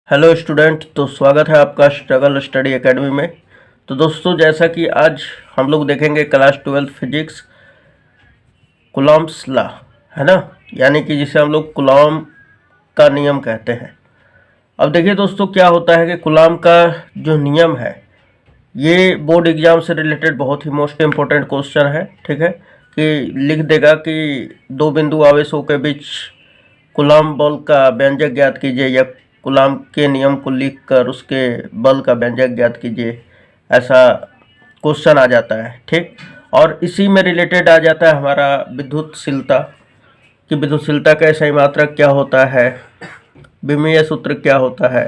Hello student, तो स्वागत है आपका स्ट्रगल स्टडी एकेडमी में। तो दोस्तों, जैसा कि आज हम लोग देखेंगे क्लास 12 फिजिक्स कूलॉम्स लॉ, है ना, यानी कि जिसे हम लोग कूलॉम का नियम कहते हैं। अब देखिए दोस्तों, क्या होता है कि कूलॉम का जो नियम है ये बोर्ड एग्जाम से रिलेटेड बहुत ही मोस्ट इम्पोर्टेंट क्वेश्चन है। ठीक है, कि लिख देगा कि दो बिंदु आवेशों के बीच कूलॉम बल का व्यंजक ज्ञात कीजिए, या कूलॉम के नियम को लिखकर उसके बल का व्यंजक ज्ञात कीजिए, ऐसा क्वेश्चन आ जाता है। ठीक, और इसी में रिलेटेड आ जाता है हमारा विद्युतशीलता, कि विद्युतशीलता का सही मात्रक क्या होता है, विमीय सूत्र क्या होता है,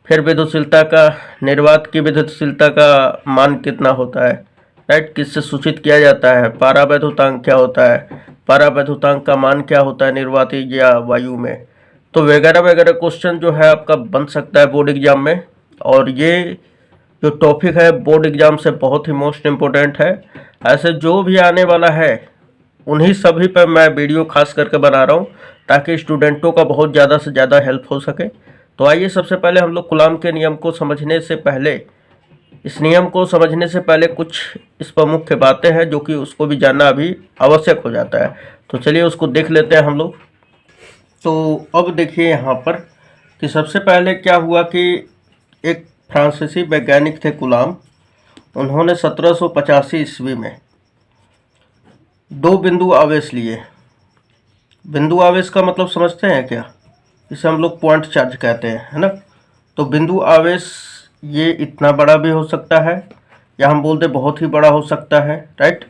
फिर विद्युतशीलता का निर्वात की विद्युतशीलता का मान कितना होता है, राइट, किससे सूचित किया जाता है, पारावैद्युतांक क्या होता है, पारावैद्युतांक का मान क्या होता है निर्वाती या वायु में। तो वगैरह वगैरह क्वेश्चन जो है आपका बन सकता है बोर्ड एग्जाम में। और ये जो टॉपिक है बोर्ड एग्जाम से बहुत ही मोस्ट इम्पोर्टेंट है। ऐसे जो भी आने वाला है उन्हीं सभी पर मैं वीडियो खास करके बना रहा हूँ, ताकि स्टूडेंटों का बहुत ज़्यादा से ज़्यादा हेल्प हो सके। तो आइए सबसे पहले हम लोग कूलॉम के नियम को समझने से पहले, इस नियम को समझने से पहले कुछ इस पर मुख्य बातें हैं जो कि उसको भी जानना अभी आवश्यक हो जाता है। तो चलिए उसको देख लेते हैं हम लोग। तो अब देखिए यहाँ पर कि सबसे पहले क्या हुआ कि एक फ्रांसीसी वैज्ञानिक थे कूलॉम। उन्होंने 1785 ईस्वी में दो बिंदु आवेश लिए। बिंदु आवेश का मतलब समझते हैं क्या? इसे हम लोग पॉइंट चार्ज कहते हैं, है ना। तो बिंदु आवेश ये इतना बड़ा भी हो सकता है, या हम बोलते बहुत ही बड़ा हो सकता है, राइट।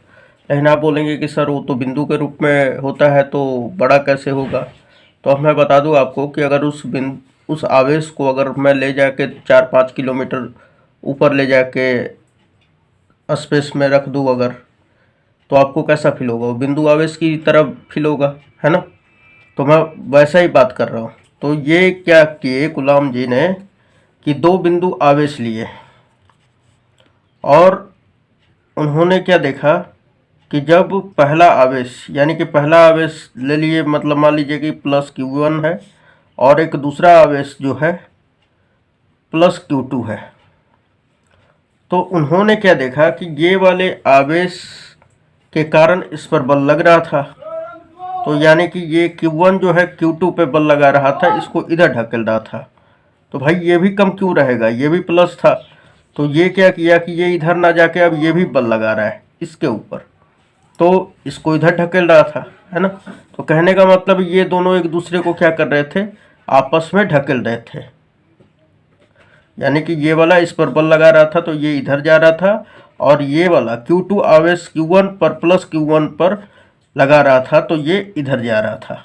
लेकिन आप बोलेंगे कि सर वो तो बिंदु के रूप में होता है तो बड़ा कैसे होगा। तो मैं बता दूं आपको कि अगर उस आवेश को अगर मैं ले जाके 4-5 किलोमीटर ऊपर ले जाके स्पेस में रख दूं अगर, तो आपको कैसा फील होगा? वो बिंदु आवेश की तरह फील होगा, है ना। तो मैं वैसा ही बात कर रहा हूँ। तो ये क्या किए कूलॉम जी ने कि दो बिंदु आवेश लिए, और उन्होंने क्या देखा कि जब पहला आवेश, यानी कि पहला आवेश ले लिए, मतलब मान लीजिए कि प्लस Q1 है, और एक दूसरा आवेश जो है प्लस Q2 है। तो उन्होंने क्या देखा कि ये वाले आवेश के कारण इस पर बल लग रहा था। तो यानी कि ये Q1 जो है Q2 पे बल लगा रहा था, इसको इधर ढकेल रहा था। तो भाई ये भी कम क्यों रहेगा, ये भी प्लस था। तो ये क्या किया कि ये इधर ना जाके अब ये भी बल लगा रहा है इसके ऊपर, तो इसको इधर ढकेल रहा था, है ना। तो कहने का मतलब ये दोनों एक दूसरे को क्या कर रहे थे, आपस में ढकेल रहे थे। यानी कि ये वाला इस पर बल लगा रहा था तो ये इधर जा रहा था, और ये वाला Q2 आवेश Q1 पर प्लस Q1 पर लगा रहा था तो ये इधर जा रहा था।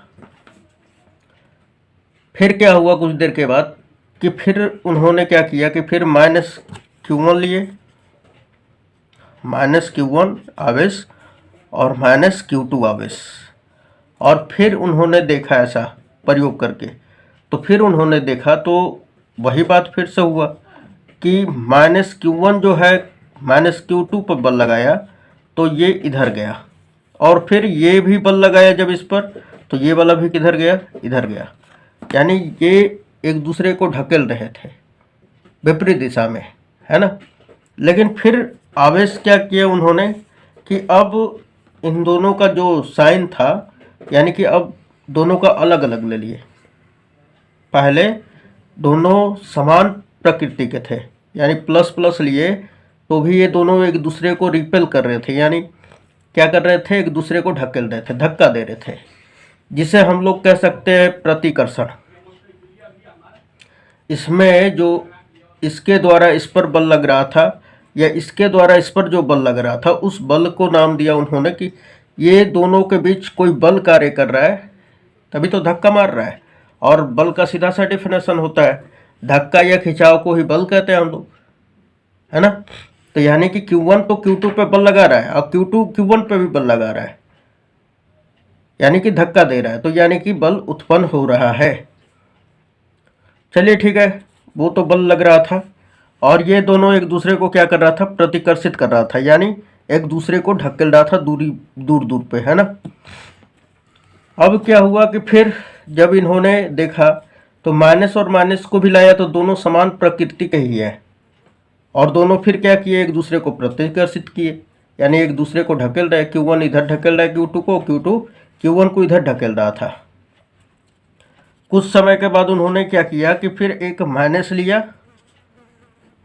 फिर क्या हुआ कुछ देर के बाद कि फिर उन्होंने क्या किया कि फिर माइनस Q1 लिए, माइनस Q1 आवेश और माइनस Q2 आवेश, और फिर उन्होंने देखा ऐसा प्रयोग करके। तो फिर उन्होंने देखा तो वही बात फिर से हुआ कि माइनस Q1 जो है माइनस Q2 पर बल लगाया तो ये इधर गया, और फिर ये भी बल लगाया जब इस पर, तो ये वाला भी किधर गया, इधर गया। यानी ये एक दूसरे को ढकेल रहे थे विपरीत दिशा में, है ना। लेकिन फिर आवेश क्या किया उन्होंने कि अब इन दोनों का जो साइन था, यानी कि अब दोनों का अलग अलग ले लिए। पहले दोनों समान प्रकृति के थे, यानी प्लस प्लस लिए तो भी ये दोनों एक दूसरे को रिपेल कर रहे थे, यानी क्या कर रहे थे, एक दूसरे को ढकेल रहे थे, धक्का दे रहे थे, जिसे हम लोग कह सकते हैं प्रतिकर्षण। इसमें जो इसके द्वारा इस पर बल लग रहा था, या इसके द्वारा इस पर जो बल लग रहा था, उस बल को नाम दिया उन्होंने कि ये दोनों के बीच कोई बल कार्य कर रहा है, तभी तो धक्का मार रहा है। और बल का सीधा सा डिफिनेशन होता है, धक्का या खिंचाव को ही बल कहते हैं हम लोग, है ना। तो यानी कि Q1 तो Q2 पे बल लगा रहा है, और Q2 Q1 पे भी बल लगा रहा है, यानी कि धक्का दे रहा है, तो यानी कि बल उत्पन्न हो रहा है। चलिए ठीक है, वो तो बल लग रहा था, और ये दोनों एक दूसरे को क्या कर रहा था, प्रतिकर्षित कर रहा था, यानी एक दूसरे को ढकेल रहा था दूर दूर पे, है ना। अब क्या हुआ कि फिर जब इन्होंने देखा तो माइनस और माइनस को भी लाया तो दोनों समान प्रकृति के ही है, और दोनों फिर क्या किए, एक दूसरे को प्रतिकर्षित किए, यानी एक दूसरे को ढकेल रहे। Q1 इधर ढकेल रहा है Q2 को, Q2 Q1 को इधर ढकेल रहा था। कुछ समय के बाद उन्होंने क्या किया कि फिर एक माइनस लिया,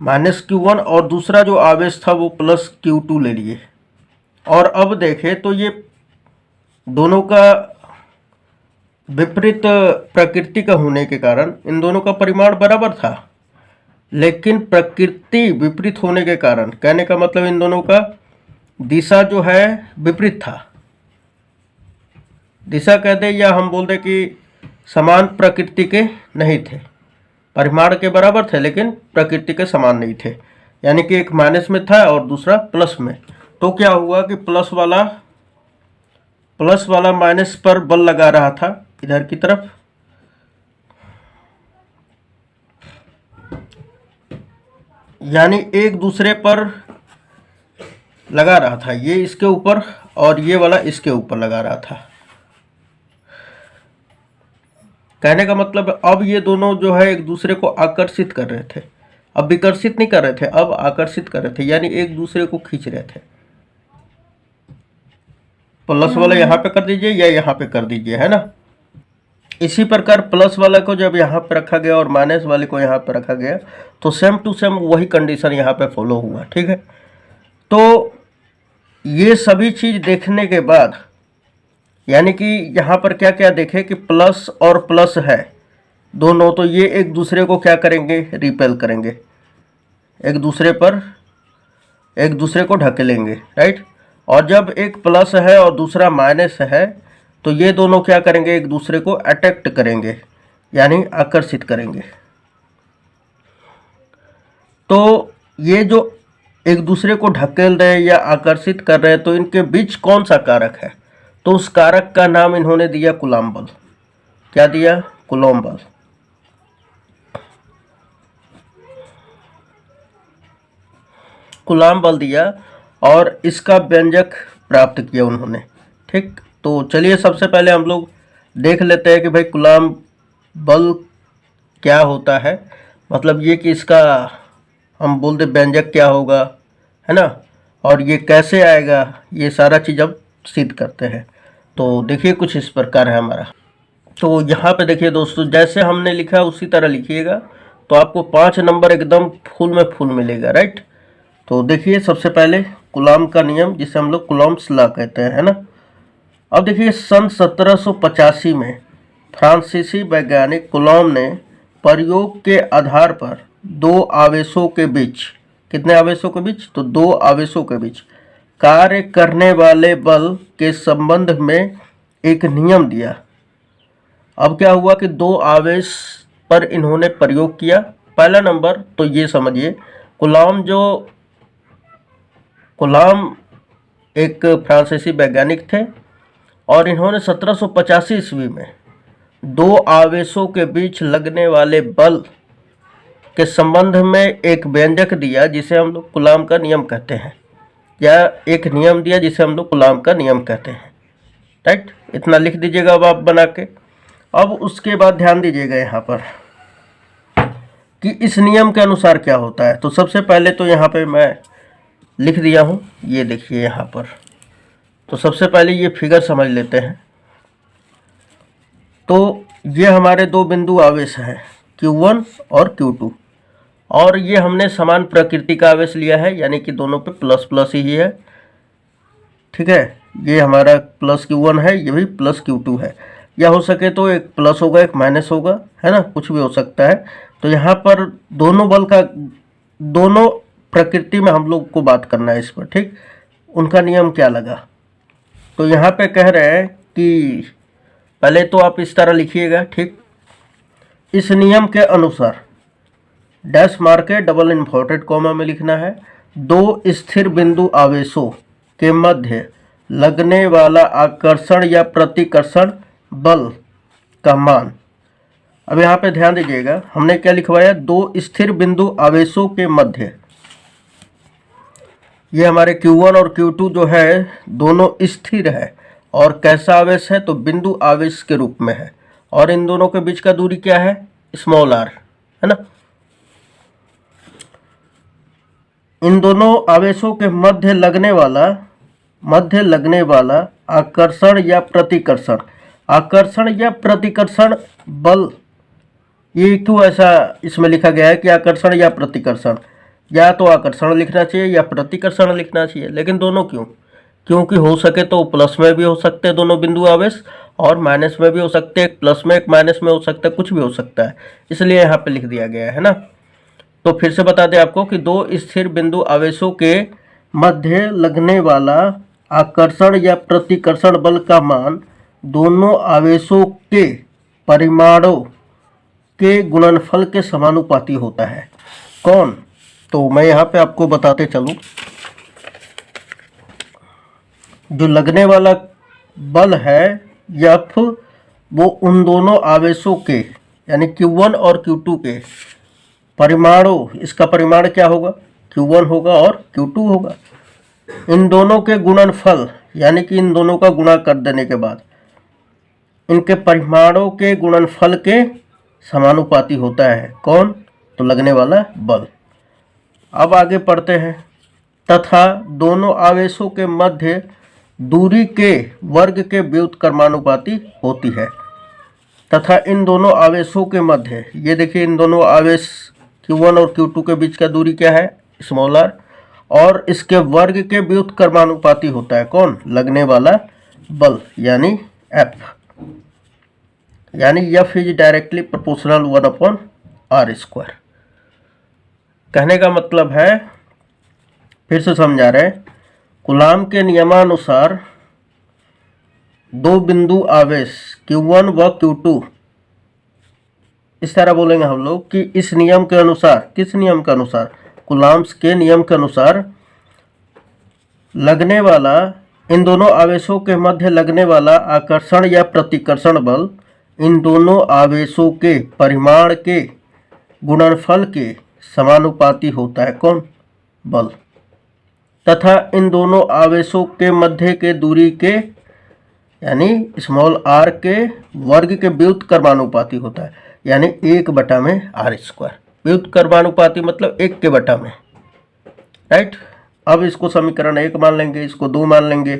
माइनस Q1, और दूसरा जो आवेश था वो प्लस Q2 ले लिए। और अब देखें तो ये दोनों का विपरीत प्रकृति का होने के कारण इन दोनों का परिमाण बराबर था, लेकिन प्रकृति विपरीत होने के कारण, कहने का मतलब इन दोनों का दिशा जो है विपरीत था। दिशा कह दे या हम बोल दे कि समान प्रकृति के नहीं थे, परिमाण के बराबर थे लेकिन प्रकृति के समान नहीं थे, यानी कि एक माइनस में था और दूसरा प्लस में। तो क्या हुआ कि प्लस वाला माइनस पर बल लगा रहा था इधर की तरफ, यानी एक दूसरे पर लगा रहा था, ये इसके ऊपर और ये वाला इसके ऊपर लगा रहा था। कहने का मतलब अब ये दोनों जो है एक दूसरे को आकर्षित कर रहे थे, अब विकर्षित नहीं कर रहे थे, अब आकर्षित कर रहे थे, यानी एक दूसरे को खींच रहे थे। प्लस वाला यहाँ पे कर दीजिए या यहाँ पे कर दीजिए, है ना। इसी प्रकार प्लस वाला को जब यहाँ पे रखा गया और माइनस वाले को यहाँ पे रखा गया तो सेम टू सेम वही कंडीशन यहाँ पे फॉलो हुआ, ठीक है। तो ये सभी चीज़ देखने के बाद, यानी कि यहाँ पर क्या क्या देखें कि प्लस और प्लस है दोनों, तो ये एक दूसरे को क्या करेंगे, रिपेल करेंगे, एक दूसरे को ढकेलेंगे, राइट। और जब एक प्लस है और दूसरा माइनस है तो ये दोनों क्या करेंगे, एक दूसरे को अट्रैक्ट करेंगे, यानी आकर्षित करेंगे। तो ये जो एक दूसरे को ढकेल रहे या आकर्षित कर रहे हैं, तो इनके बीच कौन सा कारक है, तो उस कारक का नाम इन्होंने दिया कूलॉम बल। क्या दिया, कूलॉम बल। कूलॉम बल दिया और इसका व्यंजक प्राप्त किया उन्होंने, ठीक। तो चलिए सबसे पहले हम लोग देख लेते हैं कि भाई कूलॉम बल क्या होता है, मतलब ये कि इसका हम बोल दे व्यंजक क्या होगा, है ना, और ये कैसे आएगा, ये सारा चीज़ अब सिद्ध करते हैं। तो देखिए कुछ इस प्रकार है हमारा। तो यहाँ पे देखिए दोस्तों, जैसे हमने लिखा उसी तरह लिखिएगा तो आपको 5 नंबर एकदम फुल में फुल मिलेगा, राइट। तो देखिए सबसे पहले कूलॉम का नियम, जिसे हम लोग कूलॉम्स लॉ कहते हैं, है ना। अब देखिए सन 1785 में फ्रांसीसी वैज्ञानिक कूलॉम ने प्रयोग के आधार पर दो आवेशों के बीच, कितने आवेशों के बीच, तो दो आवेशों के बीच कार्य करने वाले बल के संबंध में एक नियम दिया। अब क्या हुआ कि दो आवेश पर इन्होंने प्रयोग किया। पहला नंबर तो ये समझिए, कूलॉम एक फ्रांसीसी वैज्ञानिक थे और इन्होंने 1785 ईस्वी में दो आवेशों के बीच लगने वाले बल के संबंध में एक व्यंजक दिया जिसे हम लोग कूलॉम का नियम कहते हैं, या एक नियम दिया जिसे हम लोग कूलॉम का नियम कहते हैं, राइट। इतना लिख दीजिएगा अब आप बना के। अब उसके बाद ध्यान दीजिएगा यहाँ पर कि इस नियम के अनुसार क्या होता है। तो सबसे पहले तो यहाँ पे मैं लिख दिया हूँ, ये देखिए यहाँ पर। तो सबसे पहले ये फिगर समझ लेते हैं। तो ये हमारे दो बिंदु आवेश हैं, Q1 और Q2, और ये हमने समान प्रकृति का आवेश लिया है, यानी कि दोनों पे प्लस प्लस ही है, ठीक है। ये हमारा प्लस Q1 है, ये भी प्लस Q2 है, या हो सके तो एक प्लस होगा एक माइनस होगा, है ना, कुछ भी हो सकता है। तो यहाँ पर दोनों बल का, दोनों प्रकृति में हम लोग को बात करना है इस पर, ठीक। उनका नियम क्या लगा, तो यहाँ पे कह रहे हैं कि पहले तो आप इस तरह लिखिएगा, ठीक। इस नियम के अनुसार डैश मार के डबल इन्वर्टेड कॉमा में लिखना है, दो स्थिर बिंदु आवेशों के मध्य लगने वाला आकर्षण या प्रतिकर्षण बल का मान। अब यहाँ पे ध्यान दीजिएगा, हमने क्या लिखवाया, दो स्थिर बिंदु आवेशों के मध्य। ये हमारे Q1 और Q2 जो है दोनों स्थिर है, और कैसा आवेश है, तो बिंदु आवेश के रूप में है, और इन दोनों के बीच का दूरी क्या है, स्मॉल आर, है ना। इन दोनों आवेशों के मध्य लगने वाला आकर्षण या प्रतिकर्षण बल, ये क्यों ऐसा इसमें लिखा गया है कि आकर्षण या प्रतिकर्षण, या तो आकर्षण लिखना चाहिए या प्रतिकर्षण लिखना चाहिए, लेकिन दोनों क्यों? क्योंकि हो सके तो प्लस में भी हो सकते हैं दोनों बिंदु आवेश, और माइनस में भी हो सकते हैं, एक प्लस में एक माइनस में हो सकता है, कुछ भी हो सकता है, इसलिए यहाँ पे लिख दिया गया है ना। तो फिर से बता दें आपको कि दो स्थिर बिंदु आवेशों के मध्य लगने वाला आकर्षण या प्रतिकर्षण बल का मान दोनों आवेशों के परिमाणों के गुणनफल के समानुपाती होता है। कौन? तो मैं यहाँ पे आपको बताते चलूँ, जो लगने वाला बल है F, वो उन दोनों आवेशों के यानी Q1 और Q2 के परिमाणों, इसका परिमाण क्या होगा? Q1 होगा और Q2 होगा। इन दोनों के गुणनफल यानी कि इन दोनों का गुणा कर देने के बाद इनके परिमाणों के गुणनफल के समानुपाती होता है। कौन? तो लगने वाला बल। अब आगे पढ़ते हैं। तथा दोनों आवेशों के मध्य दूरी के वर्ग के व्युत्क्रमानुपाती होती है। तथा इन दोनों आवेशों के मध्य, ये देखिए इन दोनों आवेश Q1 और Q2 के बीच का दूरी क्या है? स्मॉल आर, और इसके वर्ग के व्युत्क्रमानुपाती होता है। कौन? लगने वाला बल यानी F, यानी F is directly proportional 1/r²। कहने का मतलब है, फिर से समझा रहे हैं, कूलाम के नियमानुसार दो बिंदु आवेश Q1 व Q2, इस तरह बोलेंगे हम लोग कि इस नियम के अनुसार, किस नियम के अनुसार? कूलाम्स के नियम के अनुसार लगने वाला, इन दोनों आवेशों के मध्य लगने वाला आकर्षण या प्रतिकर्षण बल इन दोनों आवेशों के परिमाण के गुणनफल के समानुपाती होता है। कौन? बल। तथा इन दोनों आवेशों के मध्य के दूरी के यानी स्मॉल r के वर्ग के व्युत्क्रमानुपाती होता है, यानी 1/r²। व्युत्क्रमानुपाती मतलब 1 के बटा में, राइट। अब इसको समीकरण 1 मान लेंगे, इसको 2 मान लेंगे,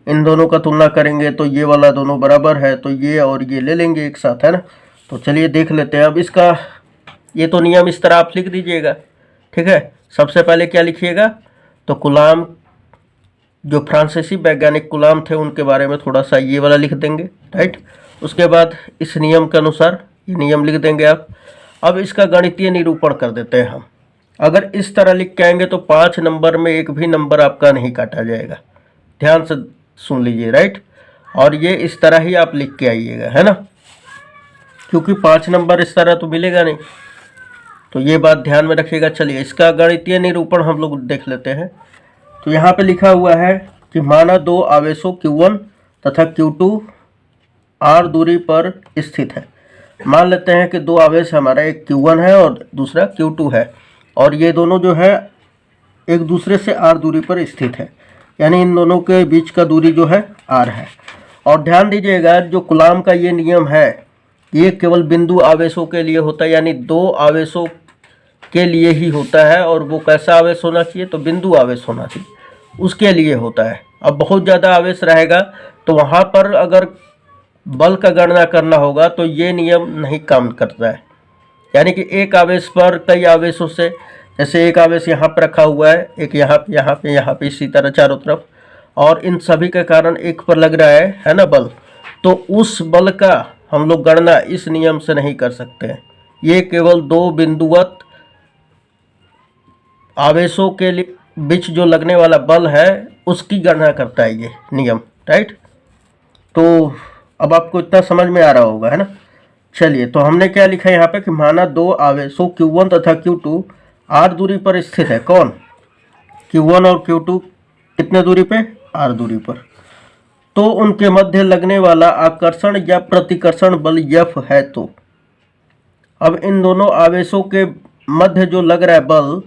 इन दोनों का तुलना करेंगे तो ये वाला दोनों बराबर है, तो ये और ये ले लेंगे एक साथ, है ना। तो चलिए देख लेते हैं। अब इसका ये तो नियम इस तरह आप लिख दीजिएगा, ठीक है। सबसे पहले क्या लिखिएगा? तो कूलाम, जो फ्रांसीसी वैज्ञानिक कूलाम थे उनके बारे में थोड़ा सा ये वाला लिख देंगे, राइट। उसके बाद इस नियम के अनुसार ये नियम लिख देंगे आप। अब इसका गणितीय निरूपण कर देते हैं हम। अगर इस तरह लिख के आएंगे तो 5 नंबर में एक भी नंबर आपका नहीं काटा जाएगा। ध्यान से सुन लीजिए, राइट। और ये इस तरह ही आप लिख के आइएगा, है ना, क्योंकि 5 नंबर इस तरह तो मिलेगा नहीं, तो ये बात ध्यान में रखिएगा। चलिए इसका गणितीय निरूपण हम लोग देख लेते हैं। तो यहाँ पे लिखा हुआ है कि माना दो आवेशों Q1 तथा Q2 r दूरी पर स्थित है। मान लेते हैं कि दो आवेश हमारा, एक Q1 है और दूसरा Q2 है, और ये दोनों जो है एक दूसरे से r दूरी पर स्थित है, यानी इन दोनों के बीच का दूरी जो है r है। और ध्यान दीजिएगा, जो कूलाम का ये नियम है ये केवल बिंदु आवेशों के लिए होता है, यानी दो आवेशों के लिए ही होता है। और वो कैसा आवेश होना चाहिए? तो बिंदु आवेश होना चाहिए, उसके लिए होता है। अब बहुत ज़्यादा आवेश रहेगा तो वहाँ पर अगर बल का गणना करना होगा तो ये नियम नहीं काम करता है। यानी कि एक आवेश पर कई आवेशों से, जैसे एक आवेश यहाँ पर रखा हुआ है, एक यहाँ पे, इसी तरह चारों तरफ, और इन सभी के कारण एक पर लग रहा है ना बल, तो उस बल का हम लोग गणना इस नियम से नहीं कर सकते हैं। ये केवल दो बिंदुवत आवेशों के लिए बीच जो लगने वाला बल है उसकी गणना करता है ये नियम, राइट। तो अब आपको इतना समझ में आ रहा होगा, है ना। चलिए, तो हमने क्या लिखा है यहाँ पे कि माना दो आवेशों Q1 तथा Q2 r दूरी पर स्थित है। कौन? Q1 और Q2 कितने दूरी पे? r दूरी पर। तो उनके मध्य लगने वाला आकर्षण या प्रतिकर्षण बल F है। तो अब इन दोनों आवेशों के मध्य जो लग रहा है बल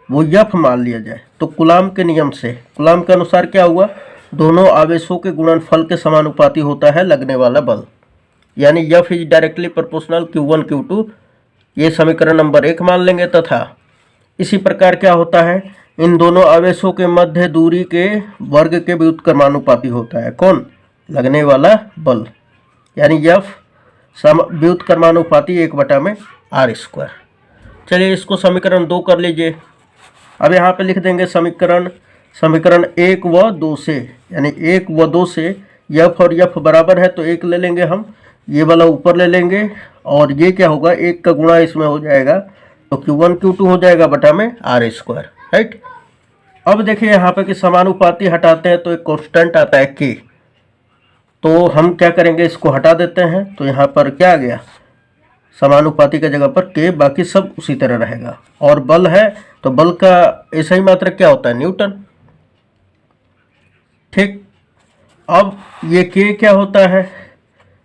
वो F मान लिया जाए। तो कूलाम के नियम से, कूलाम के अनुसार क्या हुआ? दोनों आवेशों के गुणनफल के समानुपाती होता है लगने वाला बल, यानी F is directly proportional Q1 Q2 ये समीकरण नंबर 1 मान लेंगे। तथा इसी प्रकार क्या होता है, इन दोनों आवेशों के मध्य दूरी के वर्ग के व्युत्क्रमानुपाती होता है। कौन? लगने वाला बल, यानी F व्युत्क्रमानुपाती 1/r²। चलिए इसको समीकरण 2 कर लीजिए। अब यहाँ पे लिख देंगे समीकरण 1 व 2 से, यानी 1 व 2 से F और F बराबर है तो 1 ले लेंगे हम, ये वाला ऊपर ले लेंगे और ये क्या होगा, 1 का गुणा इसमें हो जाएगा तो Q1 Q2 हो जाएगा बटा में r², राइट। अब देखिए यहाँ पे कि समानुपाती हटाते हैं तो एक कांस्टेंट आता है K, तो हम क्या करेंगे, इसको हटा देते हैं तो यहाँ पर क्या आ गया, समानुपाती की जगह पर K, बाकी सब उसी तरह रहेगा। और बल है तो बल का ऐसा ही मात्रक क्या होता है, न्यूटन, ठीक। अब ये K क्या होता है,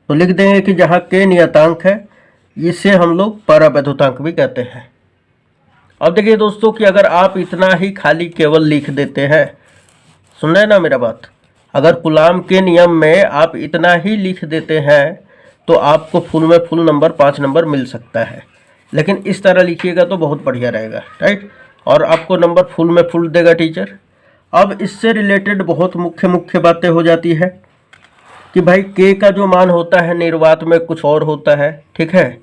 तो लिख देंगे कि जहाँ K नियतांक है इसे हम लोग परावैद्युतांक भी कहते हैं। अब देखिए दोस्तों कि अगर आप इतना ही खाली केवल लिख देते हैं, सुन रहे हैं ना मेरा बात, अगर कूलाम के नियम में आप इतना ही लिख देते हैं तो आपको फुल में फुल नंबर 5 नंबर मिल सकता है। लेकिन इस तरह लिखिएगा तो बहुत बढ़िया रहेगा, राइट, और आपको नंबर फुल में फुल देगा टीचर। अब इससे रिलेटेड बहुत मुख्य बातें हो जाती है कि भाई K का जो मान होता है निर्वात में कुछ और होता है, ठीक है,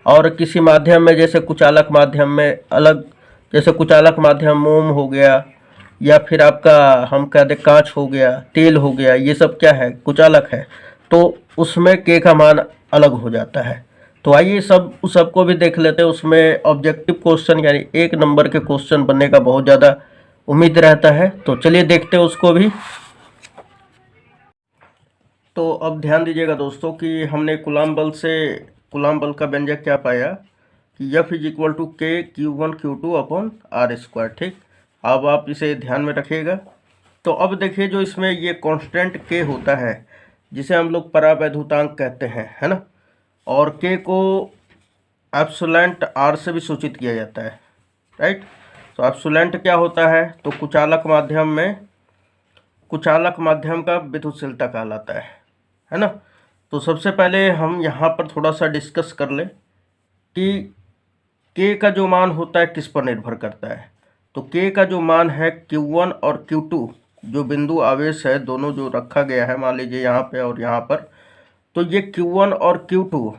और किसी माध्यम में जैसे कुचालक माध्यम में अलग, जैसे कुचालक माध्यम मोम हो गया या फिर आपका हम कह दें कांच हो गया, तेल हो गया, ये सब क्या है, कुचालक है, तो उसमें K का मान अलग हो जाता है। तो आइए सबको भी देख लेते हैं। उसमें ऑब्जेक्टिव क्वेश्चन यानी 1 नंबर के क्वेश्चन बनने का बहुत ज़्यादा उम्मीद रहता है, तो चलिए देखते हैं उसको भी। तो अब ध्यान दीजिएगा दोस्तों कि हमने कूलाम बल का व्यंजक क्या पाया कि F = K Q1 Q2 upon r², ठीक। अब आप इसे ध्यान में रखिएगा। तो अब देखिए जो इसमें ये कांस्टेंट K होता है जिसे हम लोग परावैद्युतांक कहते हैं, है ना, और K को एप्सिलॉन r से भी सूचित किया जाता है, राइट। तो एप्सिलॉन क्या होता है, तो कुचालक माध्यम का विद्युतशीलता कहलाता है ना। तो सबसे पहले हम यहाँ पर थोड़ा सा डिस्कस कर लें कि K का जो मान होता है किस पर निर्भर करता है। तो K का जो मान है Q1 और Q2 जो बिंदु आवेश है दोनों जो रखा गया है, मान लीजिए यहाँ पे और यहाँ पर, तो ये Q1 और Q2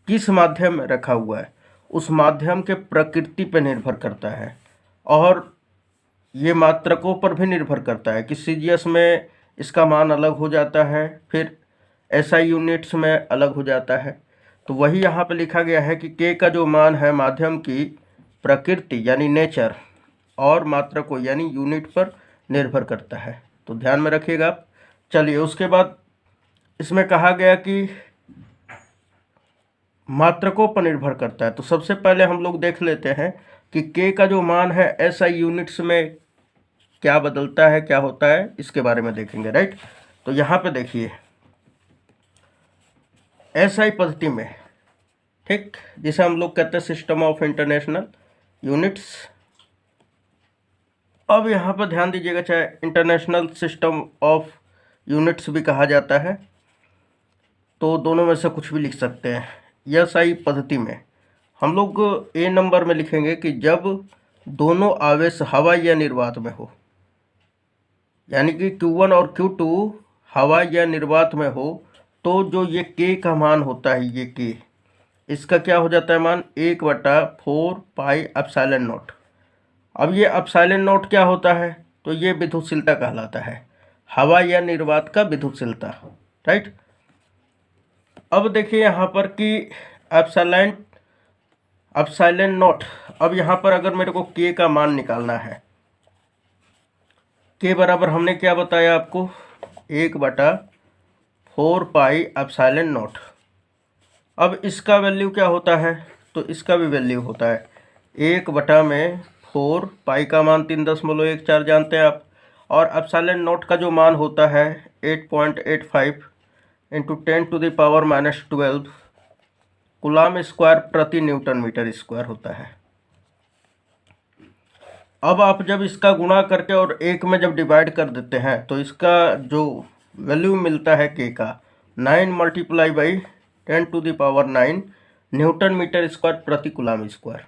किस माध्यम में रखा हुआ है उस माध्यम के प्रकृति पर निर्भर करता है, और ये मात्रकों पर भी निर्भर करता है कि CGS में इसका मान अलग हो जाता है, फिर SI यूनिट्स में अलग हो जाता है। तो वही यहाँ पे लिखा गया है कि K का जो मान है माध्यम की प्रकृति यानी नेचर और मात्रकों यानी यूनिट पर निर्भर करता है, तो ध्यान में रखिएगा आप। चलिए उसके बाद इसमें कहा गया कि मात्रकों पर निर्भर करता है। तो सबसे पहले हम लोग देख लेते हैं कि K का जो मान है SI यूनिट्स में क्या बदलता है, क्या होता है, इसके बारे में देखेंगे, राइट। तो यहाँ पे देखिए SI पद्धति में, ठीक, जिसे हम लोग कहते हैं सिस्टम ऑफ इंटरनेशनल यूनिट्स। अब यहाँ पर ध्यान दीजिएगा, चाहे इंटरनेशनल सिस्टम ऑफ यूनिट्स भी कहा जाता है, तो दोनों में से कुछ भी लिख सकते हैं। SI पद्धति में हम लोग A नंबर में लिखेंगे कि जब दोनों आवेश हवा या निर्वात में हो, यानी कि Q1 और Q2 हवा या निर्वात में हो, तो जो ये K का मान होता है, ये K, इसका क्या हो जाता है मान, 1/4 पाई एप्सिलॉन नॉट। अब ये एप्सिलॉन नॉट क्या होता है, तो ये विद्युतशीलता कहलाता है, हवा या निर्वात का विद्युतशीलता, राइट। अब देखिए यहाँ पर कि एप्सिलॉन नॉट, अब यहाँ पर अगर मेरे को K का मान निकालना है, K बराबर हमने क्या बताया आपको, 1/4 पाई एप्सिलॉन नॉट। अब इसका वैल्यू क्या होता है, तो इसका भी वैल्यू होता है 1/4 पाई का मान 3.14 जानते हैं आप, और एप्सिलॉन नॉट का जो मान होता है 8.85 × 10⁻⁻12 कूलाम स्क्वायर प्रति न्यूटन मीटर स्क्वायर होता है। अब आप जब इसका गुणा करके और 1 में जब डिवाइड कर देते हैं तो इसका जो वैल्यू मिलता है K का 9 × 10⁻⁹ न्यूटन मीटर स्क्वायर प्रति कूलम स्क्वायर,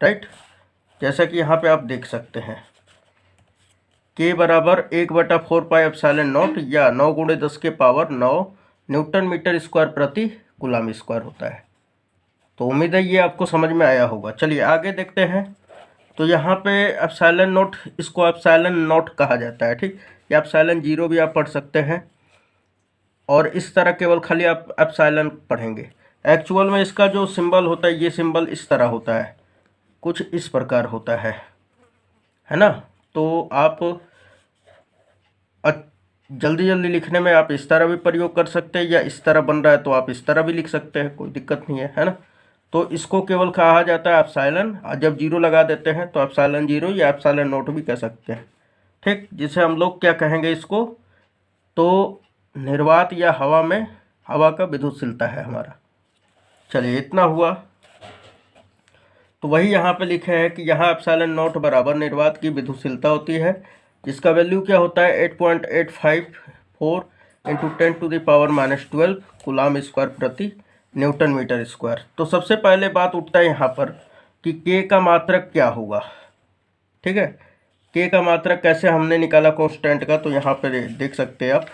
राइट। जैसा कि यहाँ पे आप देख सकते हैं K बराबर 1/4πε0 या 9 × 10 के पावर 9 न्यूटन मीटर स्क्वायर प्रति कूलम स्क्वायर होता है। तो उम्मीद है ये आपको समझ में आया होगा। चलिए आगे देखते हैं। तो यहाँ पे एप्सिलॉन नॉट, इसको एप्सिलॉन नॉट कहा जाता है, ठीक। या एप्सिलॉन 0 भी आप पढ़ सकते हैं, और इस तरह केवल खाली आप एप्सिलॉन पढ़ेंगे। एक्चुअल में इसका जो सिंबल होता है, ये सिंबल इस तरह होता है, कुछ इस प्रकार होता है ना। तो आप जल्दी जल्दी लिखने में आप इस तरह भी प्रयोग कर सकते हैं, या इस तरह बन रहा है तो आप इस तरह भी लिख सकते हैं, कोई दिक्कत नहीं है ना। तो इसको केवल कहा जाता है एप्सिलॉन, जब 0 लगा देते हैं तो एप्सिलॉन 0 या एप्सिलॉन नॉट भी कह सकते हैं, ठीक। जिसे हम लोग क्या कहेंगे इसको, तो निर्वात या हवा में हवा का विद्युतशीलता है हमारा। चलिए इतना हुआ। तो वही यहाँ पे लिखे हैं कि यहाँ एप्सिलॉन नॉट बराबर निर्वात की विद्युतशीलता होती है, जिसका वैल्यू क्या होता है 8.854 × 10⁻⁻12 कूलम स्क्वायर प्रति न्यूटन मीटर स्क्वायर। तो सबसे पहले बात उठता है यहाँ पर कि K का मात्रक क्या होगा, ठीक है। K का मात्रक कैसे हमने निकाला कांस्टेंट का, तो यहाँ पर देख सकते हैं आप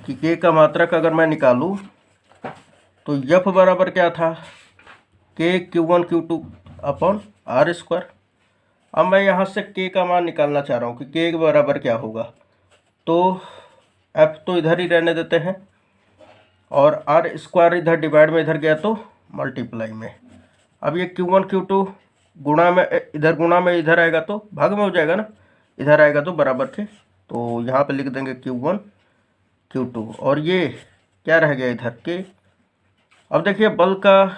कि K का मात्रक अगर मैं निकालूँ तो F बराबर क्या था, K Q1 Q2 upon R square. अब मैं यहाँ से K का मान निकालना चाह रहा हूँ कि K बराबर क्या होगा। तो F तो इधर ही रहने देते हैं, और R स्क्वायर इधर डिवाइड में इधर गया तो मल्टीप्लाई में। अब ये Q1 Q2 गुणा में इधर आएगा तो भाग में हो जाएगा ना, इधर आएगा तो बराबर के, तो यहाँ पे लिख देंगे Q1 Q2, और ये क्या रह गया इधर के। अब देखिए बल का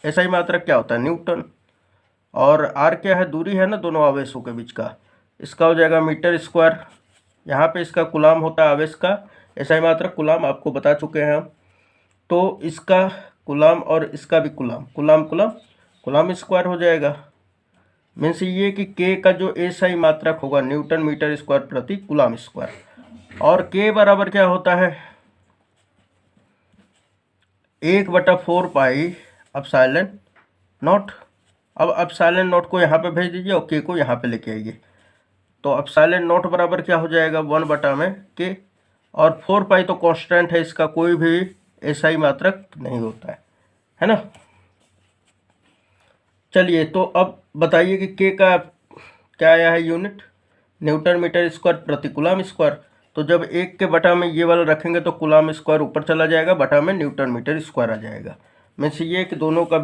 ऐसा ही मात्रक क्या होता है, न्यूटन, और R क्या है, दूरी है ना दोनों आवेशों के बीच का, इसका हो जाएगा मीटर स्क्वायर। यहाँ पे इसका कूलम होता है आवेश का, ऐसा ही मात्रक कूलम आपको बता चुके हैं हम। तो इसका कूलम और इसका भी कूलम, कूलम स्क्वायर हो जाएगा। मीन्स ये कि K का जो ऐसा ही मात्रक होगा न्यूटन मीटर स्क्वायर प्रति कूलम स्क्वायर। और K बराबर क्या होता है 1/4 एप्सिलॉन नॉट। अब एप्सिलॉन नॉट को यहाँ पे भेज दीजिए और K को यहाँ पे लेके आइए। तो एप्सिलॉन नॉट बराबर क्या हो जाएगा 1/K, और 4 तो कांस्टेंट है, इसका कोई भी ऐसा ही मात्रक नहीं होता है ना। चलिए तो अब बताइए कि K का क्या आया है यूनिट, न्यूटन मीटर स्क्वायर प्रति कूलम स्क्वायर। तो जब 1 के बटा में ये वाला रखेंगे तो कूलम स्क्वायर ऊपर चला जाएगा, बटा में न्यूटन मीटर स्क्वायर आ जाएगा। मीन्स ये कि दोनों का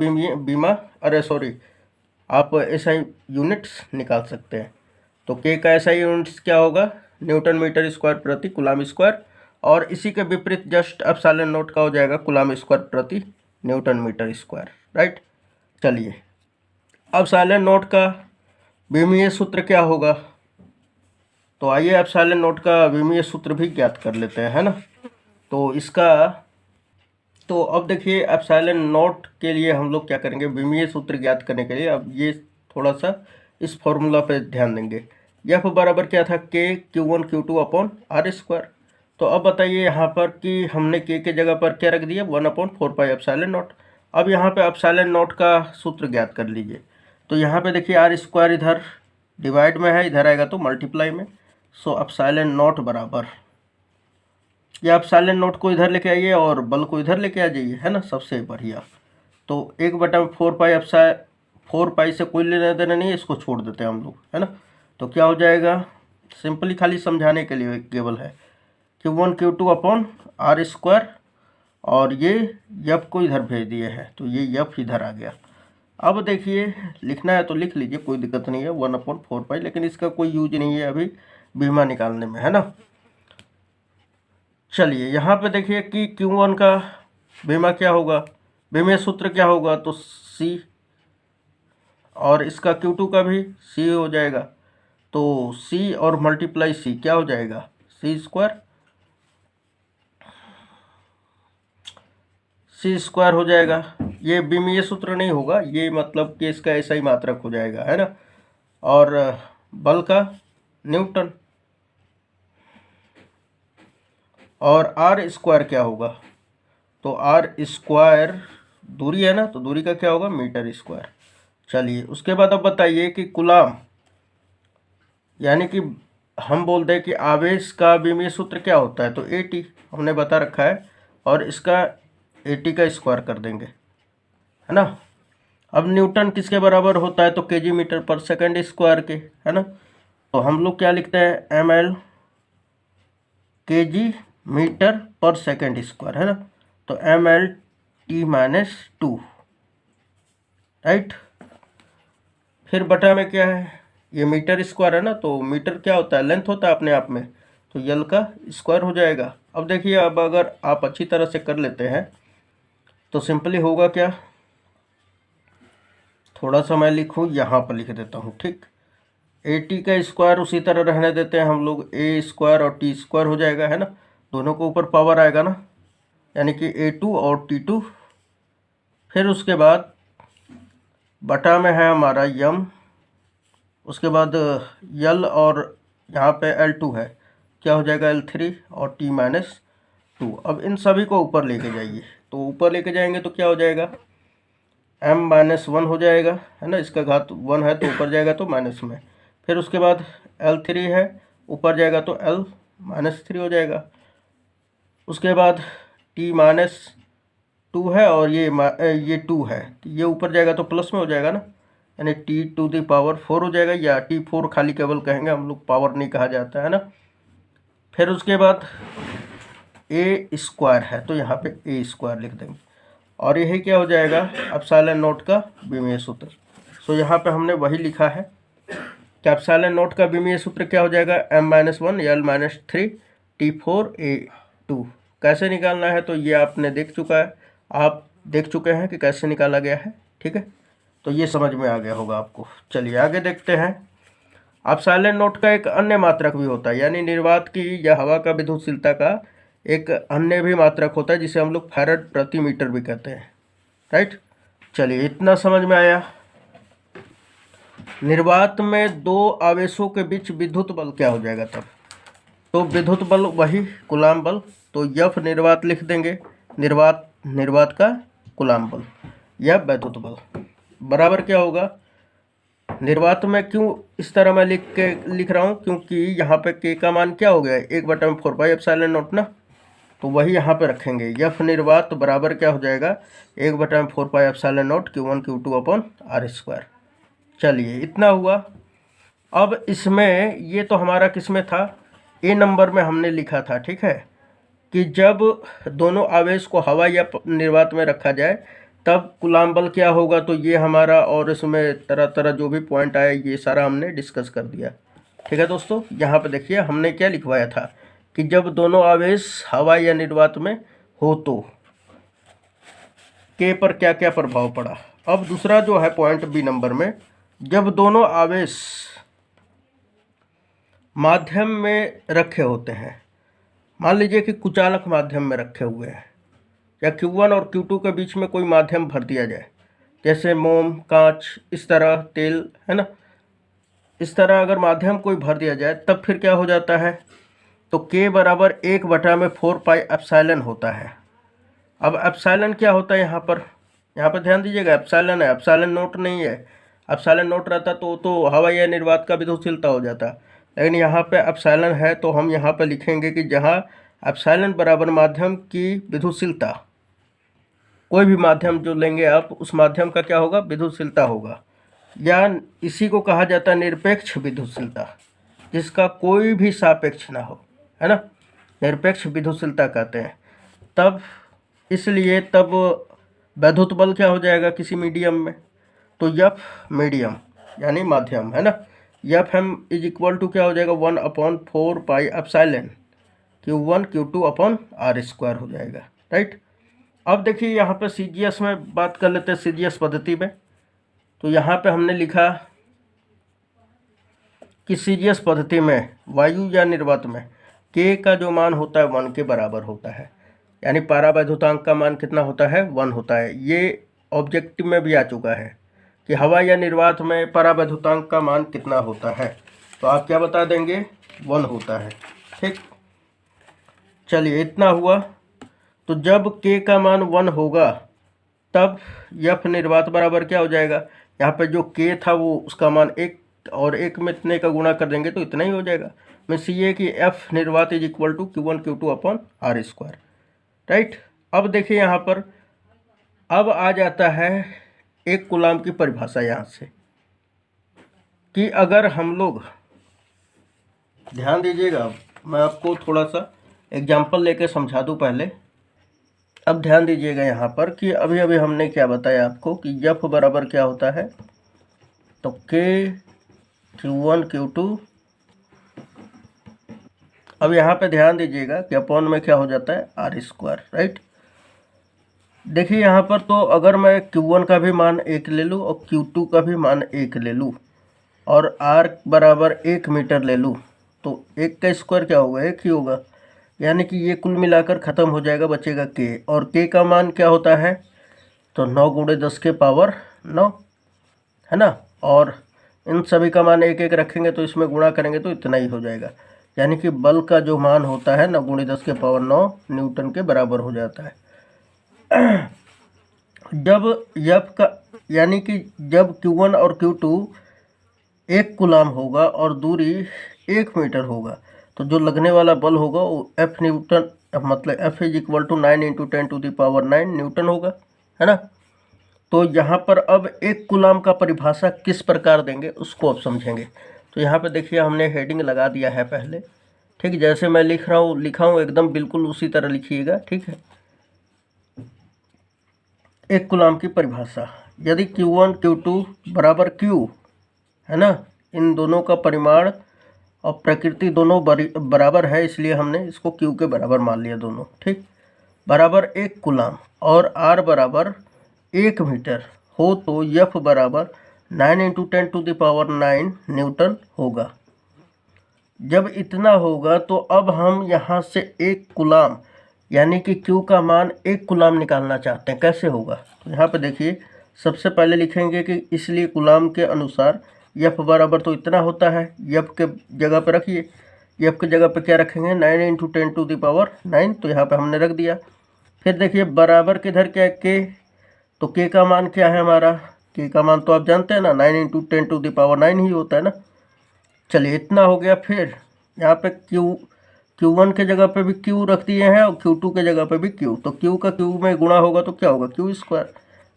आप ऐसा यूनिट्स निकाल सकते हैं। तो K का ऐसा यूनिट्स क्या होगा, न्यूटन मीटर स्क्वायर प्रति कूलम स्क्वायर, और इसी के विपरीत जस्ट एप्सिलॉन नॉट का हो जाएगा कूलम स्क्वायर प्रति न्यूटन मीटर स्क्वायर, राइट। चलिए एप्सिलॉन नॉट का विमीय सूत्र क्या होगा, तो आइए एप्सिलॉन नॉट का विमीय सूत्र भी ज्ञात कर लेते हैं, है ना। तो इसका तो अब देखिए एप्सिलॉन नॉट के लिए हम लोग क्या करेंगे, विमीय सूत्र ज्ञात करने के लिए अब ये थोड़ा सा इस फॉर्मूला पे ध्यान देंगे। F बराबर क्या था K Q1 Q2 upon R square. तो अब बताइए यहाँ पर कि हमने K के जगह पर क्या रख दिया 1/4 एप्सिलॉन नॉट। अब यहाँ पे एप्सिलॉन नॉट का सूत्र ज्ञात कर लीजिए। तो यहाँ पे देखिए R स्क्वायर इधर डिवाइड में है, इधर आएगा तो मल्टीप्लाई में। सो एप्सिलॉन नॉट बराबर, या एप्सिलॉन नॉट को इधर लेके आइए और बल को इधर लेके आ जाइए, है ना, सबसे बढ़िया। तो 1/4 से कोई लेना देना नहीं है, इसको छोड़ देते हैं हम लोग, है ना। तो क्या हो जाएगा, सिंपली खाली समझाने के लिए केवल है Q1 Q2 upon R square, और ये F को इधर भेज दिए हैं तो ये F इधर आ गया। अब देखिए लिखना है तो लिख लीजिए, कोई दिक्कत नहीं है 1/4, लेकिन इसका कोई यूज नहीं है अभी बीमा निकालने में, है ना। चलिए यहाँ पे देखिए कि Q1 का बीमा क्या होगा, बीमा सूत्र क्या होगा, तो C, और इसका Q2 का भी C हो जाएगा। तो C और मल्टीप्लाई C क्या हो जाएगा C स्क्वायर हो जाएगा। ये विमीय सूत्र नहीं होगा, ये मतलब कि इसका ऐसा ही मात्रक हो जाएगा, है ना। और बल का न्यूटन, और R स्क्वायर क्या होगा, तो आर स्क्वायर दूरी है ना, तो दूरी का क्या होगा, मीटर स्क्वायर। चलिए उसके बाद अब बताइए कि कूलाम, यानी कि हम बोलते हैं कि आवेश का विमीय सूत्र क्या होता है, तो AT हमने बता रखा है, और इसका AT का स्क्वायर कर देंगे, है ना। अब न्यूटन किसके बराबर होता है, तो केजी मीटर पर सेकंड स्क्वायर के, है ना। तो हम लोग क्या लिखते हैं, ml केजी मीटर पर सेकंड स्क्वायर, है ना। तो mL/T-2, राइट। फिर बटा में क्या है, ये मीटर स्क्वायर है ना, तो मीटर क्या होता है, लेंथ होता है अपने आप में, तो यल का स्क्वायर हो जाएगा। अब देखिए, अब अगर आप अच्छी तरह से कर लेते हैं तो सिंपली होगा क्या, थोड़ा सा मैं लिखूँ, यहाँ पर लिख देता हूँ, ठीक। AT का स्क्वायर उसी तरह रहने देते हैं हम लोग, A स्क्वायर और T स्क्वायर हो जाएगा, है ना। दोनों को ऊपर पावर आएगा ना, यानी कि A2 और T2। फिर उसके बाद बटा में है हमारा यम, उसके बाद यल, और यहाँ पे L2 है, क्या हो जाएगा, L3 और T-2। अब इन सभी को ऊपर लेके जाइए, तो ऊपर लेके जाएंगे तो क्या हो जाएगा, m-1 हो जाएगा, है ना। इसका घात 1 है तो ऊपर जाएगा तो माइनस में। फिर उसके बाद L3 है, ऊपर जाएगा तो L-3 हो जाएगा। उसके बाद T-2 है, और ये 2 है, तो ये ऊपर जाएगा तो प्लस में हो जाएगा ना, यानी T⁴ हो जाएगा, या T4 खाली केवल कहेंगे हम लोग, पावर नहीं कहा जाता है ना। फिर उसके बाद A स्क्वायर है, तो यहाँ पे A स्क्वायर लिख देंगे, और यही क्या हो जाएगा, एप्सिलॉन नॉट का विमीय सूत्र। सो यहाँ पे हमने वही लिखा है कि एप्सिलॉन नॉट का विमीय सूत्र क्या हो जाएगा, m-1 L-3 T4A2। कैसे निकालना है तो ये आपने देख चुका है, आप देख चुके हैं कि कैसे निकाला गया है, ठीक है। तो ये समझ में आ गया होगा आपको। चलिए आगे देखते हैं। एप्सिलॉन नॉट का एक अन्य मात्रक भी होता है, यानी निर्वात की या हवा का विद्युतशीलता का एक अन्य भी मात्रक होता है, जिसे हम लोग फैराड प्रति मीटर भी कहते हैं, राइट। चलिए इतना समझ में आया। निर्वात में दो आवेशों के बीच विद्युत बल क्या हो जाएगा तब, तो विद्युत बल वही कूलाम बल, तो F निर्वात लिख देंगे, निर्वात का कूलाम बल या विद्युत बल बराबर क्या होगा, निर्वात में क्यों इस तरह मैं लिख रहा हूँ, क्योंकि यहाँ पे K का मान क्या हो गया है, 1/4πε0 ना, तो वही यहाँ पे रखेंगे। F निर्वात बराबर क्या हो जाएगा, 1/4πε0 Q1 Q2/r²। चलिए इतना हुआ। अब इसमें ये तो हमारा किस में था, A नंबर में हमने लिखा था, ठीक है, कि जब दोनों आवेश को हवा या निर्वात में रखा जाए तब कूलाम बल क्या होगा, तो ये हमारा, और इसमें तरह तरह जो भी पॉइंट आया ये सारा हमने डिस्कस कर दिया, ठीक है दोस्तों। यहाँ पे देखिए हमने क्या लिखवाया था कि जब दोनों आवेश हवा या निर्वात में हो तो K पर क्या क्या प्रभाव पड़ा। अब दूसरा जो है पॉइंट B नंबर में, जब दोनों आवेश माध्यम में रखे होते हैं, मान लीजिए कि कुचालक माध्यम में रखे हुए हैं, या Q1 और Q2 के बीच में कोई माध्यम भर दिया जाए, जैसे मोम, कांच, इस तरह तेल, है ना, इस तरह अगर माध्यम कोई भर दिया जाए तब फिर क्या हो जाता है, तो K बराबर 1/4πε होता है। अब एप्सिलॉन क्या होता है यहाँ पर ध्यान दीजिएगा, एप्सिलॉन है, एप्सिलॉन नॉट नहीं है। एप्सिलॉन नॉट रहता तो हवा या निर्वात का विद्युतशीलता हो जाता, लेकिन यहाँ पे एप्सिलॉन है, तो हम यहाँ पे लिखेंगे कि जहाँ एप्सिलॉन बराबर माध्यम की विद्युतशीलता, कोई भी माध्यम जो लेंगे आप, उस माध्यम का क्या होगा, विद्युतशीलता होगा, या इसी को कहा जाता है निरपेक्ष विद्युतशीलता, जिसका कोई भी सापेक्ष ना हो, है ना, निरपेक्ष विद्युतशीलता कहते हैं। तब इसलिए तब विद्युत बल क्या हो जाएगा किसी मीडियम में, तो F मीडियम यानी माध्यम, है ना, Fm = क्या हो जाएगा, 1/4πε Q1 Q2/r² हो जाएगा, राइट। अब देखिए यहाँ पे CGS में बात कर लेते हैं, CGS पद्धति में। तो यहाँ पे हमने लिखा कि CGS पद्धति में वायु या निर्वात में K का जो मान होता है 1 के बराबर होता है, यानी परावैद्युतांक का मान कितना होता है, 1 होता है। ये ऑब्जेक्टिव में भी आ चुका है कि हवा या निर्वात में परावैद्युतांक का मान कितना होता है, तो आप क्या बता देंगे, 1 होता है, ठीक। चलिए इतना हुआ। तो जब k का मान 1 होगा तब f निर्वात बराबर क्या हो जाएगा, यहाँ पे जो k था वो उसका मान 1 और 1 में इतने का गुणा कर देंगे तो इतना ही हो जाएगा। मीन्स ये कि f निर्वात is equal to Q1 Q2 upon R square, right. अब देखिए यहाँ पर अब आ जाता है एक कूलाम की परिभाषा यहाँ से, कि अगर हम लोग ध्यान दीजिएगा, मैं आपको थोड़ा सा एग्जाम्पल लेके समझा दूँ पहले। अब ध्यान दीजिएगा यहाँ पर कि अभी अभी हमने क्या बताया आपको कि F बराबर क्या होता है, तो K Q1 Q2। अब यहाँ पे ध्यान दीजिएगा कि अपॉन में क्या हो जाता है R स्क्वायर, राइट। देखिए यहाँ पर तो अगर मैं Q1 का भी मान 1 ले लूँ और Q2 का भी मान 1 ले लूँ और R बराबर 1 मीटर ले लूँ तो 1 का स्क्वायर क्या होगा, 1 ही होगा। यानी कि ये कुल मिलाकर ख़त्म हो जाएगा, बचेगा K, और K का मान क्या होता है, तो 9 गुणे 10 के पावर 9, है ना। और इन सभी का मान 1 1 रखेंगे तो इसमें गुणा करेंगे तो इतना ही हो जाएगा। यानी कि बल का जो मान होता है 9 गुणे 10 के पावर 9 न्यूटन के बराबर हो जाता है। जब F का यानी कि जब Q1 और Q2 1 कूलाम होगा और दूरी 1 मीटर होगा तो जो लगने वाला बल होगा वो F न्यूटन, मतलब F is equal to 9 × 10⁻⁹ newton होगा, है ना। तो यहाँ पर अब 1 कूलाम का परिभाषा किस प्रकार देंगे उसको अब समझेंगे। तो यहाँ पे देखिए हमने हेडिंग लगा दिया है पहले, ठीक। जैसे मैं लिखा हूँ एकदम बिल्कुल उसी तरह लिखिएगा, ठीक है। 1 कूलाम की परिभाषा, यदि Q1 Q2 बराबर Q, है ना, इन दोनों का परिमाण और प्रकृति दोनों बराबर है, इसलिए हमने इसको Q के बराबर मान लिया दोनों, ठीक। बराबर 1 कूलाम और R बराबर 1 मीटर हो तो F बराबर 9 × 10⁻⁹ न्यूटन होगा। जब इतना होगा तो अब हम यहाँ से 1 कूलाम यानी कि Q का मान 1 कूलाम निकालना चाहते हैं, कैसे होगा। तो यहाँ पे देखिए सबसे पहले लिखेंगे कि इसलिए कूलाम के अनुसार F बराबर तो इतना होता है, F के जगह पे रखिए, F की जगह पे क्या रखेंगे 9 × 10⁹ तो यहाँ पे हमने रख दिया। फिर देखिए बराबर किधर क्या है K, तो K का मान क्या है हमारा, K का मान तो आप जानते हैं ना 9 × 10⁻⁹ ही होता है ना। चलिए इतना हो गया। फिर यहाँ पे Q1 के जगह पे भी Q रख दिए हैं और Q2 के जगह पे भी Q, तो Q का Q में गुणा होगा तो क्या होगा Q स्क्वायर,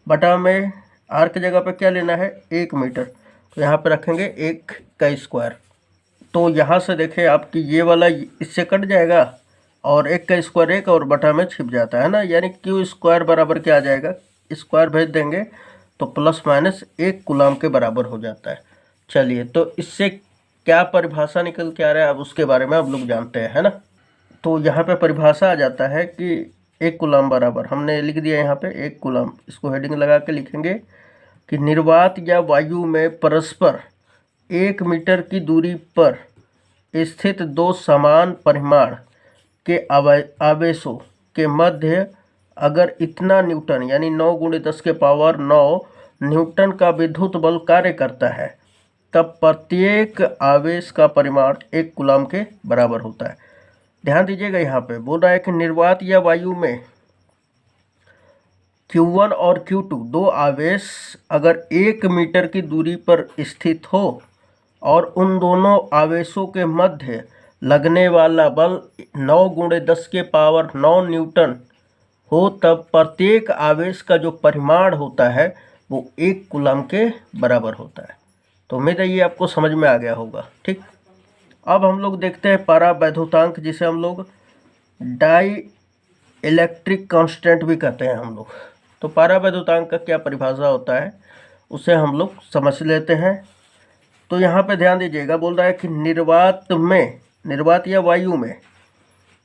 बटा में R के जगह पे क्या लेना है 1 मीटर, तो यहाँ पे रखेंगे 1 का स्क्वायर। तो यहाँ से देखें आपकी ये वाला इससे कट जाएगा और 1 का स्क्वायर 1 और बटा में छिप जाता है ना, यानी Q स्क्वायर बराबर क्या आ जाएगा, स्क्वायर भेज देंगे तो ±1 कूलाम के बराबर हो जाता है। चलिए तो इससे क्या परिभाषा निकल के आ रहा है अब उसके बारे में आप लोग जानते हैं, है ना। तो यहाँ पे परिभाषा आ जाता है कि 1 कूलाम बराबर, हमने लिख दिया यहाँ पे 1 कूलाम, इसको हेडिंग लगा के लिखेंगे कि निर्वात या वायु में परस्पर 1 मीटर की दूरी पर स्थित 2 समान परिमाण के आवेशों के मध्य अगर इतना न्यूटन यानी 9 × 10 के पावर 9 न्यूटन का विद्युत बल कार्य करता है तब प्रत्येक आवेश का परिमाण 1 कूलाम के बराबर होता है। ध्यान दीजिएगा यहाँ पे बोल रहा है कि निर्वात या वायु में Q1 और Q2 दो आवेश अगर 1 मीटर की दूरी पर स्थित हो और उन दोनों आवेशों के मध्य लगने वाला बल 9 × 10 के पावर 9 न्यूटन हो तब प्रत्येक आवेश का जो परिमाण होता है वो 1 कूलाम के बराबर होता है। तो उम्मीद है ये आपको समझ में आ गया होगा, ठीक। अब हम लोग देखते हैं परावैद्युतांक, जिसे हम लोग डाई इलेक्ट्रिक कांस्टेंट भी कहते हैं हम लोग। तो परावैद्युतांक का क्या परिभाषा होता है उसे हम लोग समझ लेते हैं। तो यहाँ पे ध्यान दीजिएगा, बोल रहा है कि निर्वात या वायु में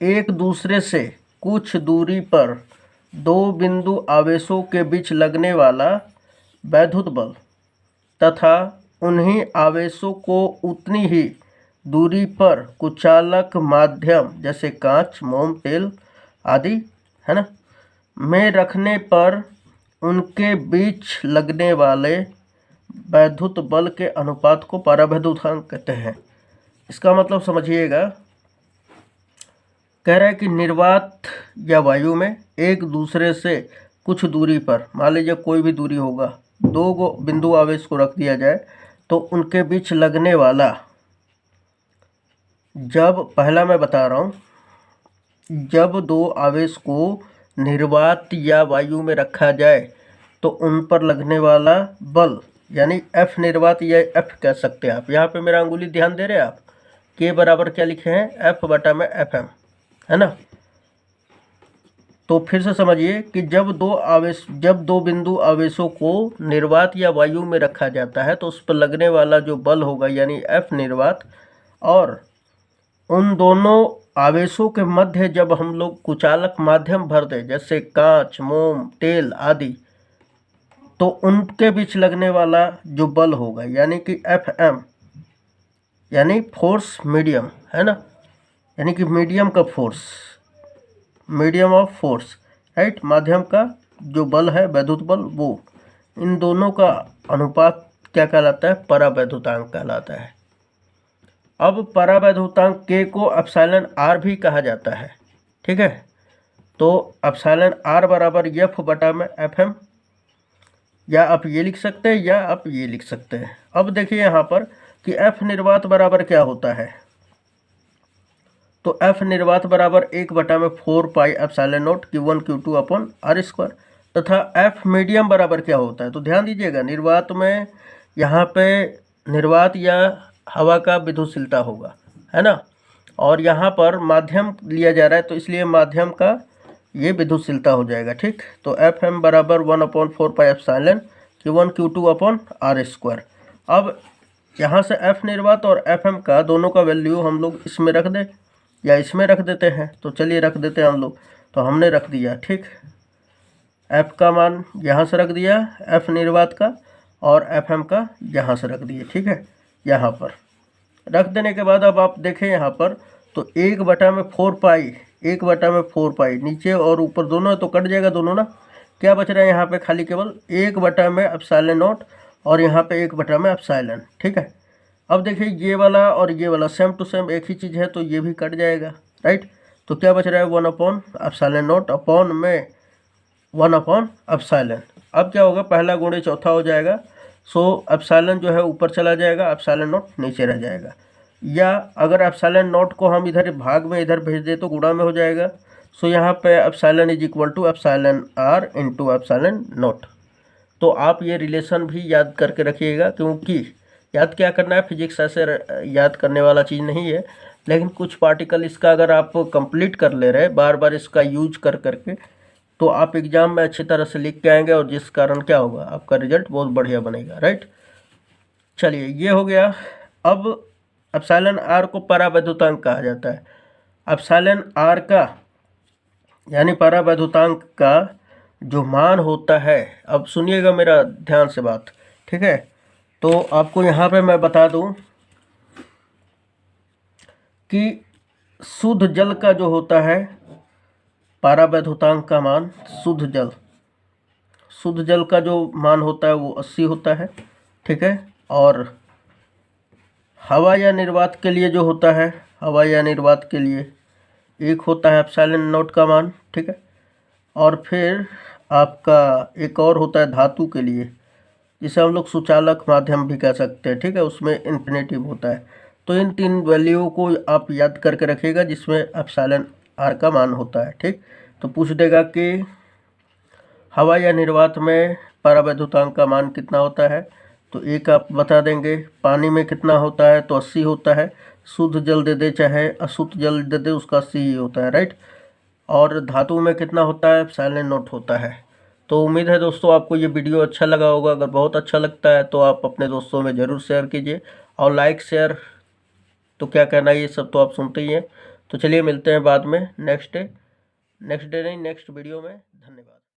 एक दूसरे से कुछ दूरी पर 2 बिंदु आवेशों के बीच लगने वाला वैद्युत बल तथा उन्हीं आवेशों को उतनी ही दूरी पर कुचालक माध्यम जैसे कांच, मोम, तेल आदि, है ना, में रखने पर उनके बीच लगने वाले वैद्युत बल के अनुपात को परावैद्युतांक कहते हैं। इसका मतलब समझिएगा, कह रहा है कि निर्वात या वायु में एक दूसरे से कुछ दूरी पर, मान लीजिए कोई भी दूरी होगा, दो बिंदु आवेश को रख दिया जाए तो उनके बीच लगने वाला, जब पहला मैं बता रहा हूँ, जब दो आवेश को निर्वात या वायु में रखा जाए तो उन पर लगने वाला बल, यानी F निर्वात या F कह सकते हैं आप। यहाँ पे मेरा अंगुली ध्यान दे रहे हैं आप, K बराबर क्या लिखे हैं, F बटा में FM, है ना। तो फिर से समझिए कि जब दो बिंदु आवेशों को निर्वात या वायु में रखा जाता है तो उस पर लगने वाला जो बल होगा यानी F निर्वात, और उन दोनों आवेशों के मध्य जब हम लोग कुचालक माध्यम भर दें, जैसे कांच, मोम, तेल आदि, तो उनके बीच लगने वाला जो बल होगा यानी कि FM, यानी फोर्स मीडियम, है ना, यानी कि मीडियम का force, medium of force, right, माध्यम का जो बल है वैद्युत बल, वो इन दोनों का अनुपात क्या कहलाता है, परावैद्युतांक कहलाता है। अब परावैद्युतांक K को एप्सिलॉन R भी कहा जाता है, ठीक है। तो एप्सिलॉन R बराबर F बटा में FM, या आप ये लिख सकते हैं या आप ये लिख सकते हैं। अब देखिए यहाँ पर कि F निर्वात बराबर क्या होता है, तो F निर्वात बराबर 1/4 pi epsilon not Q1 Q2 upon R square, तथा F मीडियम बराबर क्या होता है, तो ध्यान दीजिएगा निर्वात में यहाँ पे निर्वात या हवा का विद्युतशीलता होगा, है ना, और यहाँ पर माध्यम लिया जा रहा है तो इसलिए माध्यम का ये विद्युतशीलता हो जाएगा, ठीक। तो FM बराबर 1/4 pi epsilon Q1 Q2 upon R square. अब यहाँ से F निर्वात और FM का दोनों का वैल्यू हम लोग इसमें रख दें या इसमें रख देते हैं, तो चलिए रख देते हैं हम लोग। तो हमने रख दिया, ठीक, F का मान यहाँ से रख दिया, F निर्वात का, और FM का यहाँ से रख दिए, ठीक है। यहाँ पर रख देने के बाद अब आप देखें यहाँ पर तो 1/4 पाई, 1/4 पाई नीचे और ऊपर दोनों है तो कट जाएगा दोनों ना, क्या बच रहा है यहाँ पे खाली केवल 1/एप्सिलॉन नॉट और यहाँ पे 1/एप्सिलॉन, ठीक है। अब देखिए ये वाला और ये वाला सेम टू सेम एक ही चीज़ है तो ये भी कट जाएगा, राइट। तो क्या बच रहा है 1/एप्सिलॉन नॉट अपॉन में 1/एप्सिलॉन। अब क्या होगा, पहला गुणे चौथा हो जाएगा, सो एप्सिलॉन जो है ऊपर चला जाएगा, एप्सिलॉन नॉट नीचे रह जाएगा। या अगर एप्सिलॉन नॉट को हम इधर भाग में इधर भेज दें तो गुणा में हो जाएगा। सो यहाँ पे epsilon is equal to epsilon R into epsilon naught. तो आप ये रिलेशन भी याद करके रखिएगा, क्योंकि याद क्या करना है, फिजिक्स ऐसे याद करने वाला चीज़ नहीं है, लेकिन कुछ पार्टिकल इसका अगर आप कंप्लीट कर ले रहे बार बार इसका यूज कर करके, तो आप एग्ज़ाम में अच्छी तरह से लिख के आएंगे और जिस कारण क्या होगा, आपका रिजल्ट बहुत बढ़िया बनेगा, राइट। चलिए ये हो गया। अब एप्सिलॉन R को परावैद्युतांक कहा जाता है। एप्सिलॉन R का यानी परावैद्युतांक का जो मान होता है, अब सुनिएगा मेरा ध्यान से बात, ठीक है। तो आपको यहाँ पे मैं बता दूँ कि शुद्ध जल का जो होता है परावैद्युतांक का मान, शुद्ध जल का जो मान होता है वो 80 होता है, ठीक है। और हवा या निर्वात के लिए जो होता है, हवा या निर्वात के लिए 1 होता है एप्सिलॉन नॉट का मान, ठीक है। और फिर आपका एक और होता है धातु के लिए, जिसे हम लोग सुचालक माध्यम भी कह सकते हैं, ठीक है, उसमें इन्फिनेटिव होता है। तो इन 3 वैल्यू को आप याद करके रखिएगा जिसमें एप्सिलॉन R का मान होता है, ठीक। तो पूछ देगा कि हवा या निर्वात में परावैद्युतांक का मान कितना होता है, तो एक आप बता देंगे। पानी में कितना होता है, तो 80 होता है। शुद्ध जल दे दे चाहे अशुद्ध जल दे दे, उसका 80 ही होता है, राइट। और धातु में कितना होता है, एप्सिलॉन नॉट होता है। तो उम्मीद है दोस्तों आपको ये वीडियो अच्छा लगा होगा। अगर बहुत अच्छा लगता है तो आप अपने दोस्तों में ज़रूर शेयर कीजिए, और लाइक शेयर तो क्या कहना, ये सब तो आप सुनते ही हैं। तो चलिए मिलते हैं बाद में नेक्स्ट डे नहीं नेक्स्ट वीडियो में। धन्यवाद।